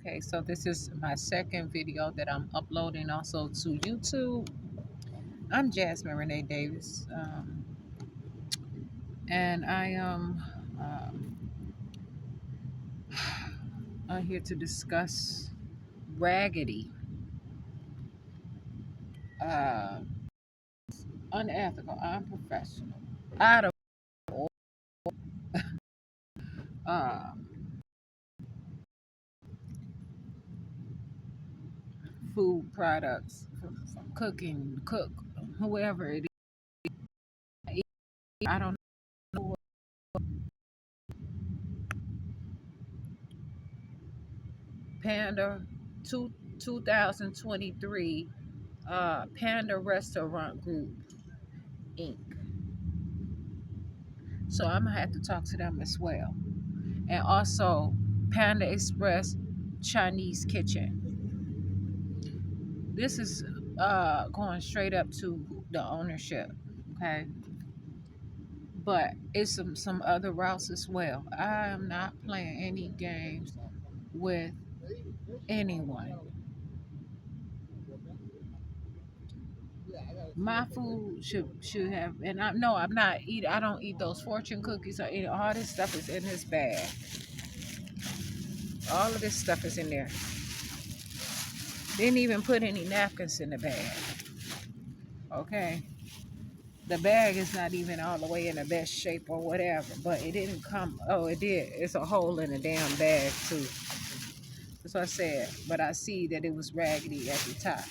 Okay, so this is my second video that I'm uploading also to YouTube. I'm Jasmine Renee Davis, and I am here to discuss raggedy, uh, unethical, unprofessional, out of uh, food products, from cooking, cook, whoever it is. I don't know. Panda, two, 2023, Panda Restaurant Group, Inc. So I'm gonna have to talk to them as well. And also Panda Express Chinese Kitchen. This is going straight up to the ownership, okay? But it's some other routes as well. I am not playing any games with anyone. My food should have, and I no, I'm not eat. I don't eat those fortune cookies or any. All this stuff is in this bag. All of this stuff is in there. Didn't even put any napkins in the bag. Okay, the bag is not even all the way in the best shape or whatever, but it didn't come. Oh, it did. It's a hole in the damn bag too. That's what I said. But I see that it was raggedy at the top.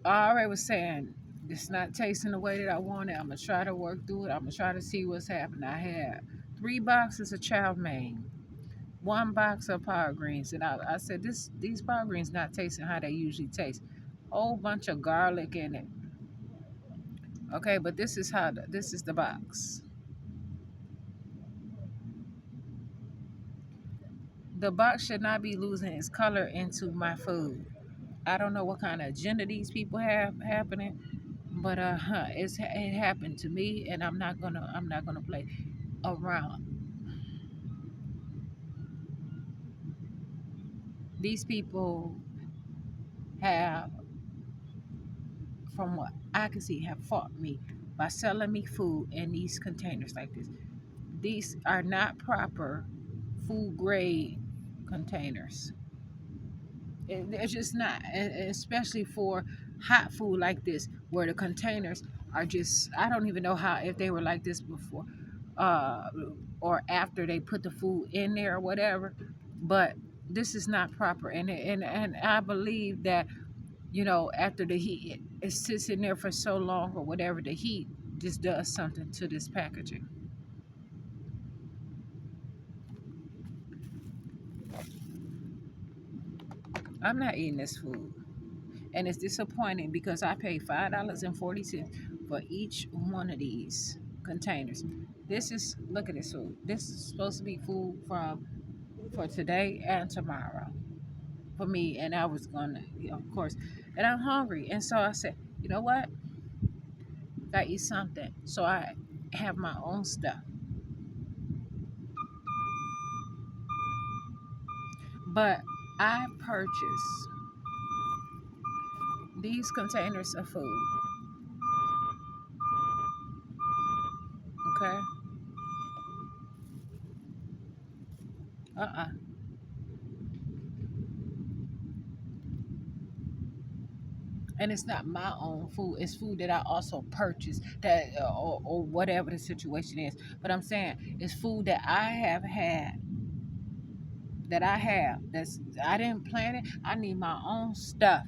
I already was saying it's not tasting the way that I want it. I'm gonna try to work through it. I'm gonna try to see what's happening. I had 3 boxes of chow mein, 1 box of power greens, and I said these power greens not tasting how they usually taste. Whole bunch of garlic in it. Okay, but this is the box. The box should not be losing its color into my food. I don't know what kind of agenda these people have happening, but it happened to me, and I'm not gonna play around. These people have, from what I can see, have fought me by selling me food in these containers like this. These are not proper food grade containers. It's just not, especially for hot food like this, where the containers are just, I don't even know how, if they were like this before uh, or after they put the food in there or whatever, but this is not proper. And I believe that, after the heat, it sits in there for so long or whatever, the heat just does something to this packaging. I'm not eating this food. And it's disappointing because I paid $5.40 for each one of these containers. Look at this food. This is supposed to be food for today and tomorrow for me. And I was gonna, of course, and I'm hungry. And so I said, you know what? Gotta eat something. So I have my own stuff. But I purchased these containers of food. Okay? Uh-uh. And it's not my own food. It's food that I also purchased, that or whatever the situation is. But I'm saying it's food that I have had, that I have. I didn't plan it. I need my own stuff.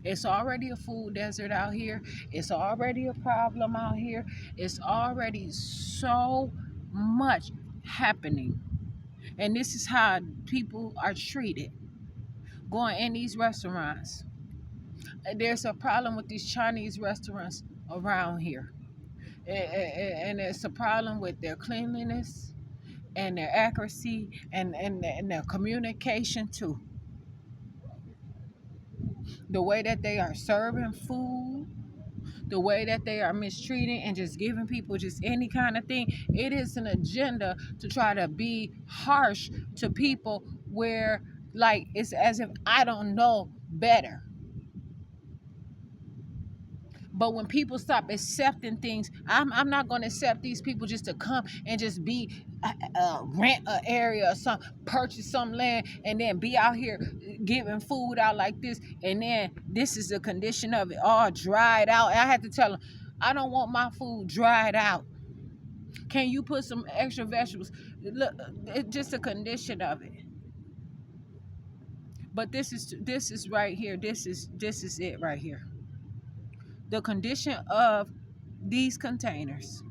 It's already a food desert out here. It's already a problem out here. It's already so much happening. And this is how people are treated going in these restaurants. There's a problem with these Chinese restaurants around here. And it's a problem with their cleanliness and their accuracy and their communication too. The way that they are serving food, the way that they are mistreating and just giving people just any kind of thing. It is an agenda to try to be harsh to people where, like, it's as if I don't know better. But when people stop accepting things, I'm not going to accept these people just to come and just be rent an area or some, purchase some land, and then be out here giving food out like this, and then this is the condition of it, all dried out. And I had to tell them, I don't want my food dried out. Can you put some extra vegetables? Look, it's just a condition of it. But this is right here. This is it right here. The condition of these containers.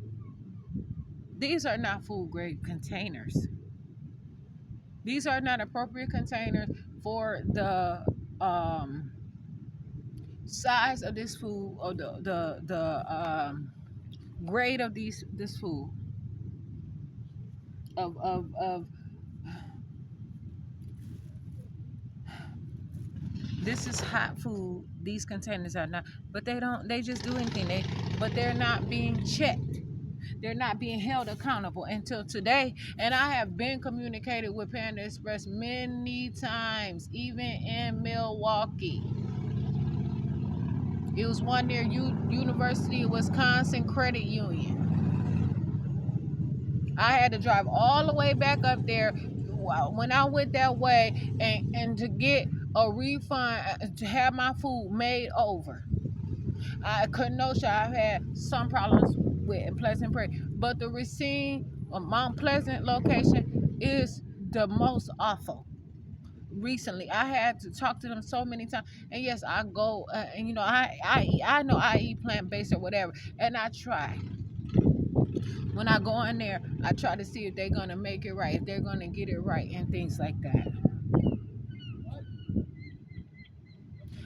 These are not food grade containers. These are not appropriate containers for the size of this food, or the grade of this food. Of This is hot food. These containers are not, but they just do anything. But they're not being checked. They're not being held accountable until today. And I have been communicated with Panda Express many times, even in Milwaukee. It was one near University of Wisconsin Credit Union. I had to drive all the way back up there when I went that way, and to get a refund, to have my food made over. I couldn't know. I've had some problems with Pleasant Prairie, but the Racine or Mount Pleasant location is the most awful. Recently, I had to talk to them so many times, and yes, I go and I know I eat plant based or whatever, and I try. When I go in there, I try to see if they're gonna make it right, if they're gonna get it right, and things like that.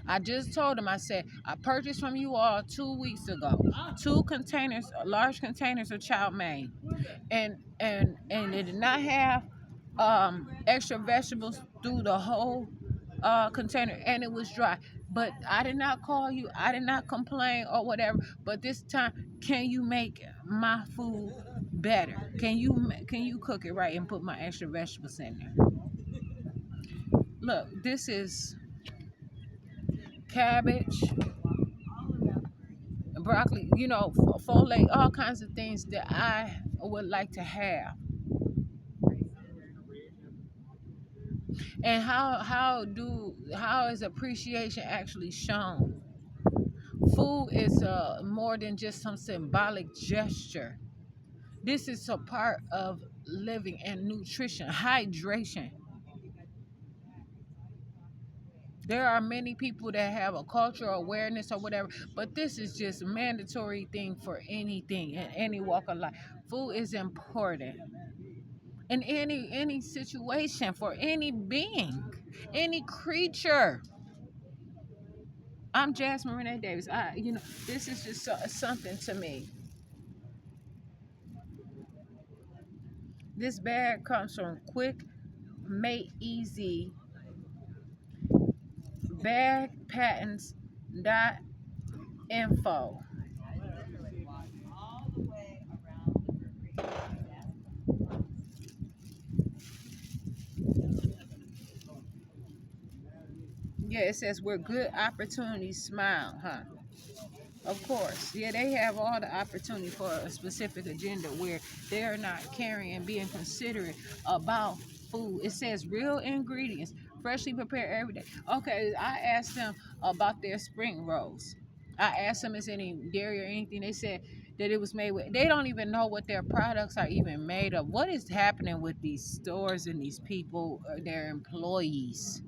I just told them, I said, I purchased from you all 2 weeks ago 2 containers, large containers of chow mein, and they did not have extra vegetables through the whole container, and it was dry. But I did not call you, I did not complain or whatever. But this time, can you make my food better? Can you cook it right and put my extra vegetables in there? Look, this is cabbage, broccoli, folate, all kinds of things that I would like to have. And how is appreciation actually shown? Food is more than just some symbolic gesture. This is a part of living and nutrition, hydration. There are many people that have a cultural awareness or whatever, but this is just a mandatory thing for anything in any walk of life. Food is important in any situation, for any being, any creature. I'm Jasmine Renee Davis. This is just something to me. This bag comes from Quick Made Easy bagpatents.info. Yeah, it says where good opportunities smile, huh? Of course. Yeah, they have all the opportunity for a specific agenda where they're not caring and being considerate about food. It says real ingredients, freshly prepared every day. Okay, I asked them about their spring rolls. I asked them, is any dairy or anything? They said that it was made with, they don't even know what their products are even made of. What is happening with these stores and these people, their employees?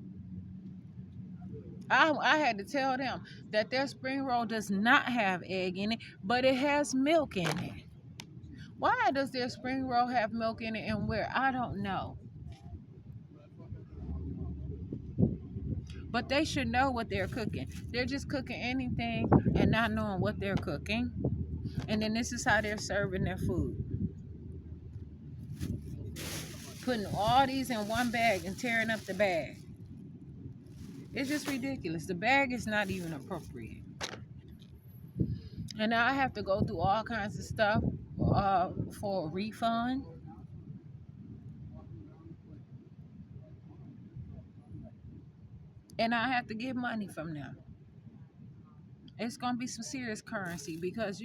I had to tell them that their spring roll does not have egg in it, but it has milk in it. Why does their spring roll have milk in it and where? I don't know. But they should know what they're cooking. They're just cooking anything and not knowing what they're cooking. And then this is how they're serving their food. Putting all these in one bag and tearing up the bag. It's just ridiculous. The bag is not even appropriate. And now I have to go through all kinds of stuff for a refund, and I have to get money from them. It's gonna be some serious currency because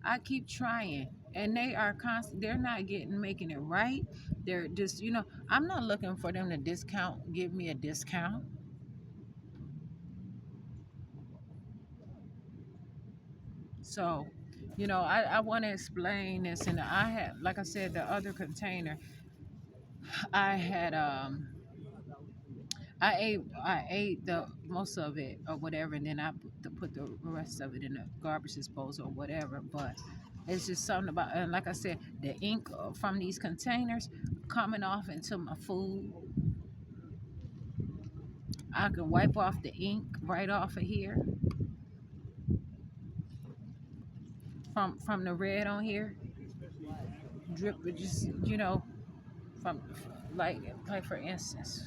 I keep trying, and they are constant. They're not getting making it right. They're just I'm not looking for them to give me a discount. So, I want to explain this, and I had, like I said, the other container, I had I ate the most of it or whatever, and then I put the rest of it in the garbage disposal or whatever. But it's just something about, and like I said, the ink from these containers coming off into my food. I can wipe off the ink right off of here from the red on here, drip, just from like for instance,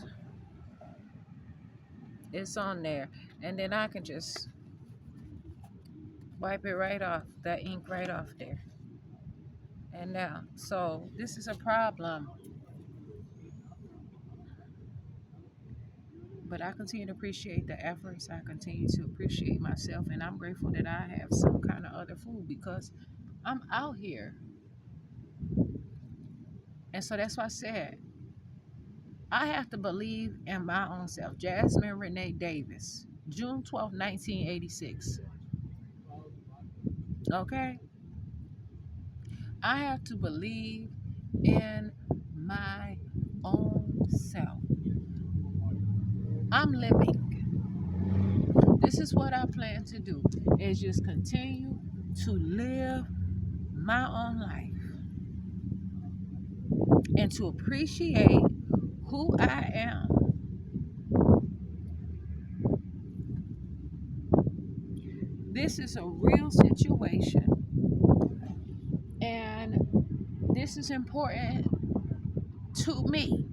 it's on there, and then I can just wipe it right off, that ink right off there. And now, so this is a problem, but I continue to appreciate the efforts. I continue to appreciate myself, and I'm grateful that I have some kind of other food because I'm out here. And so that's why I said I have to believe in my own self. Jasmine Renee Davis, June 12th, 1986. Okay? I have to believe in my own self. I'm living. This is what I plan to do, is just continue to live my own life and to appreciate who I am. This is a real situation, and this is important to me.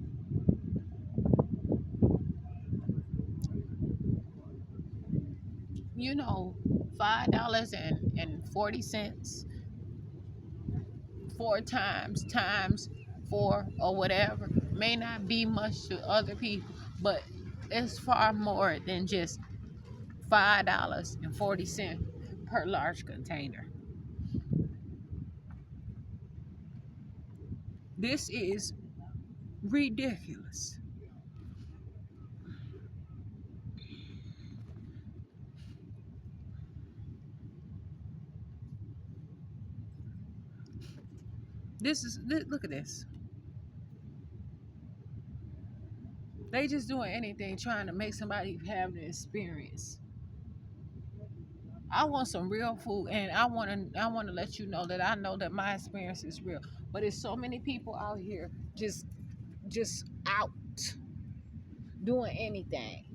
You know, $5.40 four times four or whatever may not be much to other people, but it's far more than just $5.40 per large container. This is ridiculous. Look at this. They just doing anything trying to make somebody have the experience. I want some real food, and I want to let you know that I know that my experience is real. But there's so many people out here just out doing anything.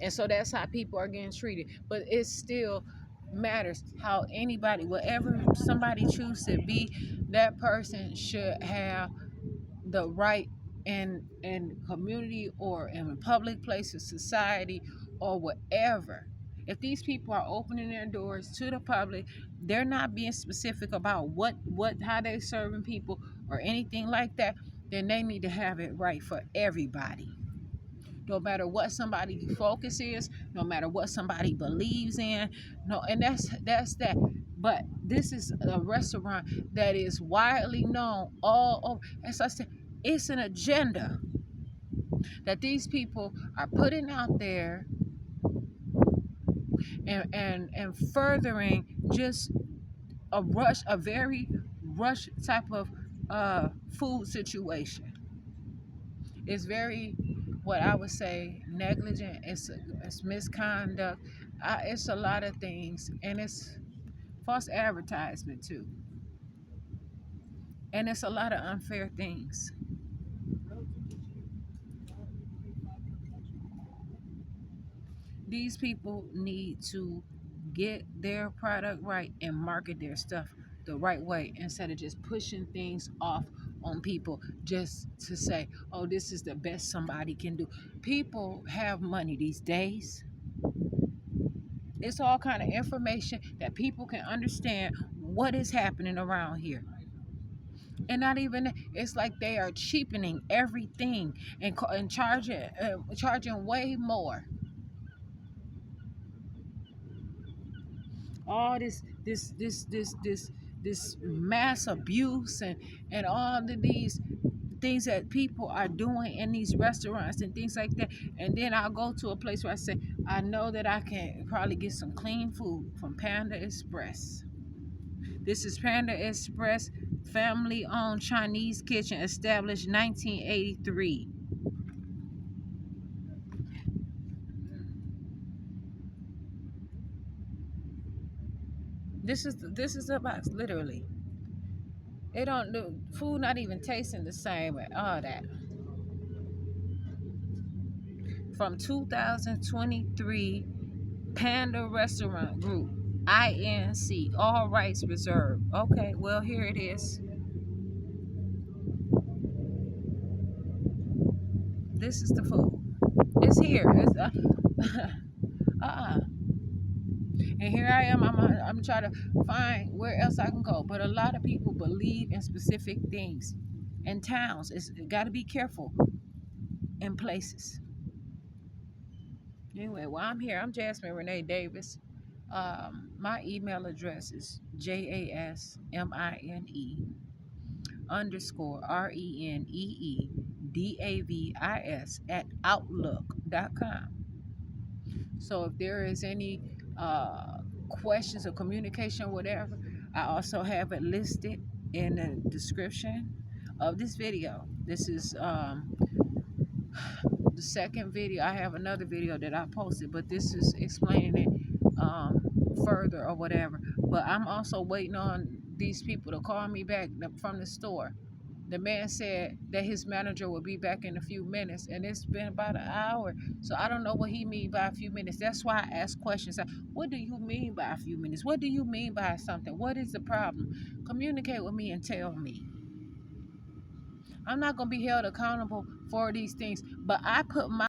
And so that's how people are getting treated. But it still matters how anybody, whatever somebody chooses to be, that person should have the right in community or in public places, society, or whatever. If these people are opening their doors to the public, they're not being specific about what how they serving people or anything like that, then they need to have it right for everybody. No matter what somebody focus is, no matter what somebody believes in, no, and that's that. But this is a restaurant that is widely known all over. As I said, it's an agenda that these people are putting out there, and furthering just a very rush type of food situation. It's very, what I would say, negligent. It's misconduct. It's a lot of things, and it's false advertisement too, and it's a lot of unfair things. These people need to get their product right and market their stuff the right way instead of just pushing things off on people just to say, oh, this is the best somebody can do. People have money these days. It's all kind of information that people can understand what is happening around here. And not even, it's like they are cheapening everything and charging way more. All this mass abuse and all of these things that people are doing in these restaurants and things like that. And then I'll go to a place where I say, I know that I can probably get some clean food from Panda Express. This is Panda Express, family owned Chinese kitchen, established 1983. This is the box, literally. It don't do food, not even tasting the same and all that. From 2023, Panda Restaurant Group, INC, all rights reserved. Okay, well, here it is. This is the food. It's here. It's, uh-uh. And here I am. I'm trying to find where else I can go. But a lot of people believe in specific things and towns. It's got to be careful in places. Anyway, while I'm here, I'm Jasmine Renee Davis. My email address is JASMINE_RENEEDAVIS@outlook.com. So if there is any questions or communication, whatever, I also have it listed in the description of this video. This is the second video. I have another video that I posted, but this is explaining it further or whatever. But I'm also waiting on these people to call me back from the store. The man said that his manager will be back in a few minutes, and it's been about an hour. So I don't know what he mean by a few minutes. That's why I ask questions. What do you mean by a few minutes? What do you mean by something? What is the problem? Communicate with me and tell me. I'm not going to be held accountable for these things, but I put my